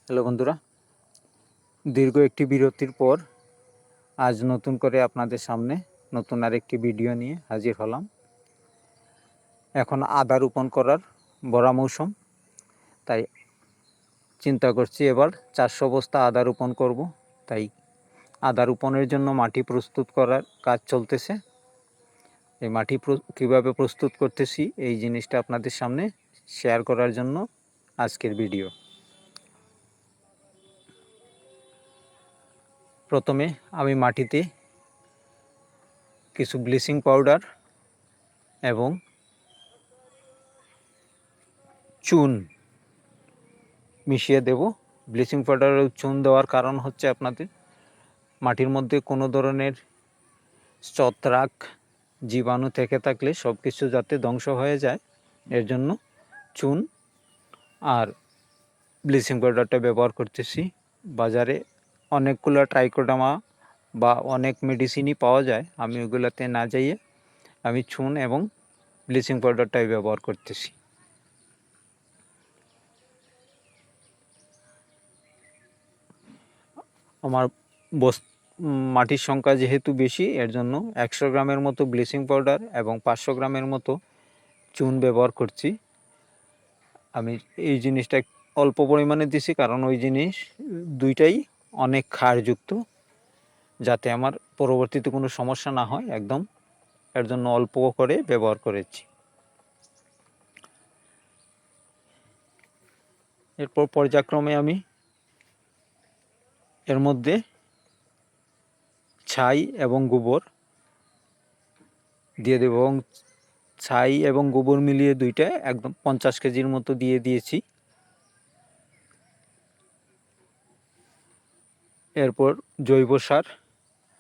Hello বন্ধুরা, দীর্ঘ একটি বিরতির পর আজ নতুন করে আপনাদের সামনে নতুন আরেকটি ভিডিও নিয়ে হাজির হলাম। এখন আদা রোপণ করার ভরা মৌসুম, তাই চিন্তা করছি এবার 400 বস্তা আদা রোপণ করব। তাই আদা রোপণের জন্য মাটি প্রস্তুত করার কাজ চলতেছে। এই মাটি কীভাবে প্রস্তুত করতেছি এই জিনিসটা আপনাদের সামনে শেয়ার করার জন্য আজকের ভিডিও। প্রথমে আমি মাটিতে কিছু ব্লিচিং পাউডার এবং চুন মিশিয়ে দেব। ব্লিচিং পাউডার ও চুন দেওয়ার কারণ হচ্ছে আপনাদের মাটির মধ্যে কোনো ধরনের ছত্রাক জীবাণু থেকে থাকলে সব কিছু যাতে ধ্বংস হয়ে যায়, এর জন্য চুন আর ব্লিচিং পাউডারটা ব্যবহার করতেছি। বাজারে অনেকগুলো ট্রাইকোডার্মা বা অনেক মেডিসিনই পাওয়া যায়, আমি ওগুলোতে না যাইয়ে আমি চুন এবং ব্লিচিং পাউডারটাই ব্যবহার করতেছি। আমার মাটির সংখ্যা যেহেতু বেশি, এর জন্য 100 গ্রামের মতো ব্লিচিং পাউডার এবং 500 গ্রামের মতো চুন ব্যবহার করছি। আমি এই জিনিসটা অল্প পরিমাণে দিছি, কারণ ওই জিনিস দুইটাই অনেক ক্ষারযুক্ত, যাতে আমার পরবর্তীতে কোনো সমস্যা না হয়, একদম এর জন্য অল্প করে ব্যবহার করেছি। এরপর পর্যায়ক্রমে আমি এর মধ্যে ছাই এবং গোবর দিয়ে দেব, এবং ছাই এবং গোবর মিলিয়ে দুইটা একদম 50 কেজির মতো দিয়ে দিয়েছি। এরপর জৈব সার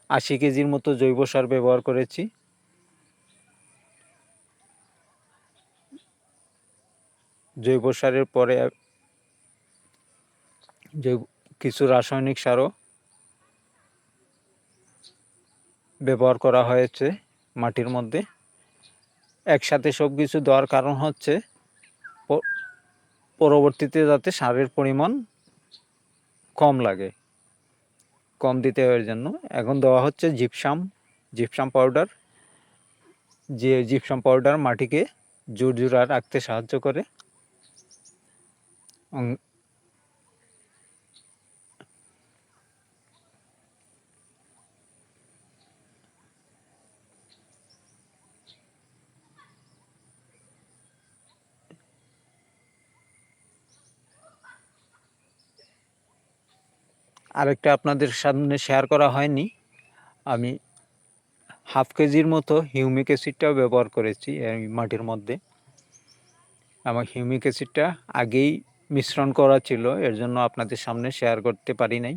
80 কেজির মতো জৈব সার ব্যবহার করেছি। জৈব সারের পরে কিছু রাসায়নিক সারও ব্যবহার করা হয়েছে মাটির মধ্যে। একসাথে সব কিছু দেওয়ার কারণ হচ্ছে পরবর্তীতে যাতে সারের পরিমাণ কম লাগে, কম দিতে হয় জন্য। এখন দেওয়া হচ্ছে জিপসাম পাউডার, যে জিপসাম পাউডার মাটিকে ঝুরঝুরা রাখতে সাহায্য করে। আরেকটা আপনাদের সামনে শেয়ার করা হয়নি, আমি হাফ কেজির মতো হিউমিক অ্যাসিডটাও ব্যবহার করেছি এই মাটির মধ্যে। আমার হিউমিক অ্যাসিডটা আগেই মিশ্রণ করা ছিল, এর জন্য আপনাদের সামনে শেয়ার করতে পারি নাই।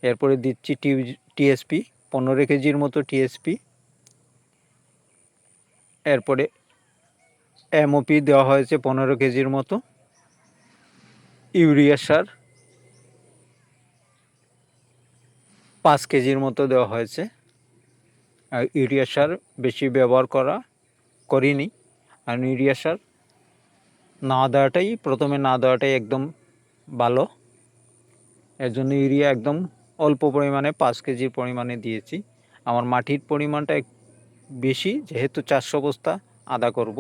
এরপরে দিচ্ছি টিএসপি 15 কেজির মতো টিএসপি। এরপরে এমওপি দেওয়া হয়েছে 15 কেজির মতো। ইউরিয়া সার 5 কেজির মতো দেওয়া হয়েছে। আর ইউরিয়া সার বেশি ব্যবহার করিনি, আর ইউরিয়া সার প্রথমে না দেওয়াটাই একদম ভালো। এর জন্য ইউরিয়া একদম অল্প পরিমাণে 5 কেজির পরিমাণে দিয়েছি। আমার মাটির পরিমাণটা বেশি, যেহেতু 400 বস্তা আদা করব।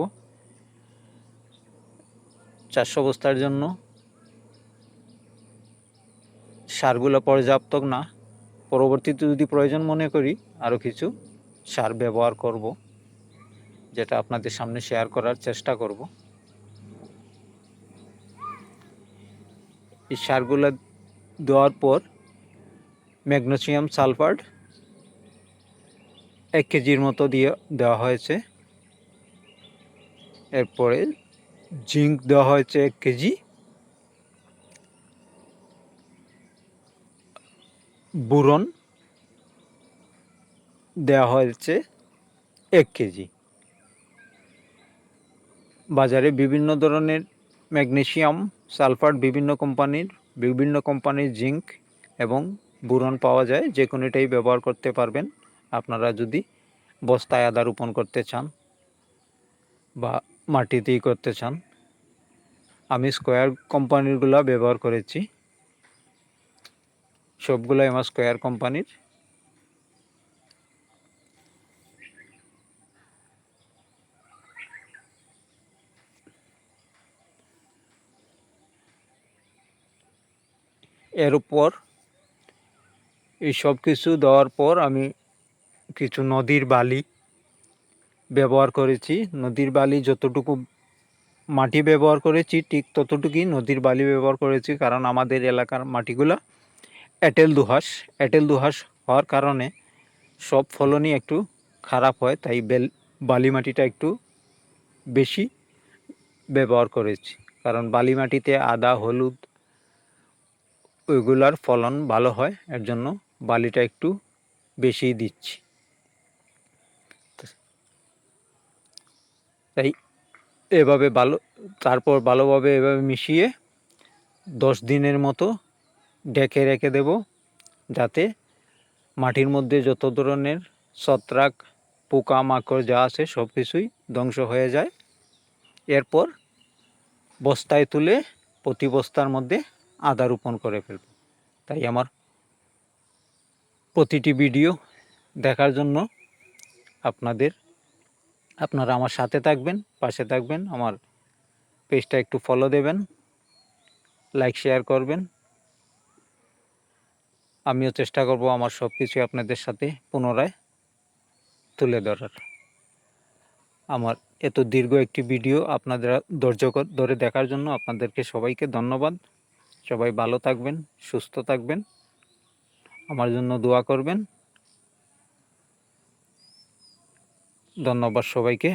400 বস্তার জন্য সারগুলো পর্যাপ্ত না। পরবর্তীতে যদি প্রয়োজন মনে করি আরও কিছু সার ব্যবহার করব, যেটা আপনাদের সামনে শেয়ার করার চেষ্টা করব। এই সারগুলো দেওয়ার পর ম্যাগনেসিয়াম সালফার 1 কেজির মতো দেওয়া হয়েছে। এরপরে জিঙ্ক দেওয়া হয়েছে 1 কেজি, বোরন দেওয়া হয়েছে 1 কেজি। বাজারে বিভিন্ন ধরনের ম্যাগনেসিয়াম সালফার বিভিন্ন কোম্পানির জিঙ্ক এবং বোরন পাওয়া যায়, যে কোনোটাই ব্যবহার করতে পারবেন আপনারা যদি বস্তায় আদা রোপণ করতে চান বা মাটিতেই করতে চান। আমি স্কোয়ার কোম্পানিরগুলো ব্যবহার করেছি। সবগুলো আমার স্কোয়ার কোম্পানির। এর উপর এই সব কিছু দেওয়ার পর আমি কিছু নদীর বালি ব্যবহার করেছি। নদীর বালি যতটুকু মাটি ব্যবহার করেছি ঠিক ততটুকুই নদীর বালি ব্যবহার করেছি, কারণ আমাদের এলাকার মাটিগুলা এঁটেল দোআঁশ হওয়ার কারণে সব ফলনই একটু খারাপ হয়, তাই বালি মাটিটা একটু বেশি ব্যবহার করেছি, কারণ বালি মাটিতে আদা, হলুদ ওইগুলার ফলন ভালো হয়, এর জন্য বালিটা একটু বেশি দিচ্ছি। তাই এভাবে তারপর ভালোভাবে এভাবে মিশিয়ে 10 দিনের মতো ঢেকে রেখে দেব, যাতে মাটির মধ্যে যত ধরনের ছত্রাক, পোকা মাকড় যা আছে সব কিছুই ধ্বংস হয়ে যায়। এরপর বস্তায় তুলে প্রতি বস্তার মধ্যে আদা রোপণ করে ফেলব। তাই আমার প্রতিটি ভিডিও দেখার জন্য আপনারা আমার সাথে থাকবেন, পাশে থাকবেন, আমার পেজটা একটু ফলো দেবেন, লাইক শেয়ার করবেন। আমিও চেষ্টা করব আমার সব কিছু আপনাদের সাথে পুনরায় তুলে ধরার। আমার এত দীর্ঘ একটি ভিডিও আপনারা ধৈর্য ধরে দেখার জন্য আপনাদেরকে সবাইকে ধন্যবাদ। সবাই ভালো থাকবেন, সুস্থ থাকবেন, আমার জন্য দোয়া করবেন। ধন্যবাদ সবাইকে।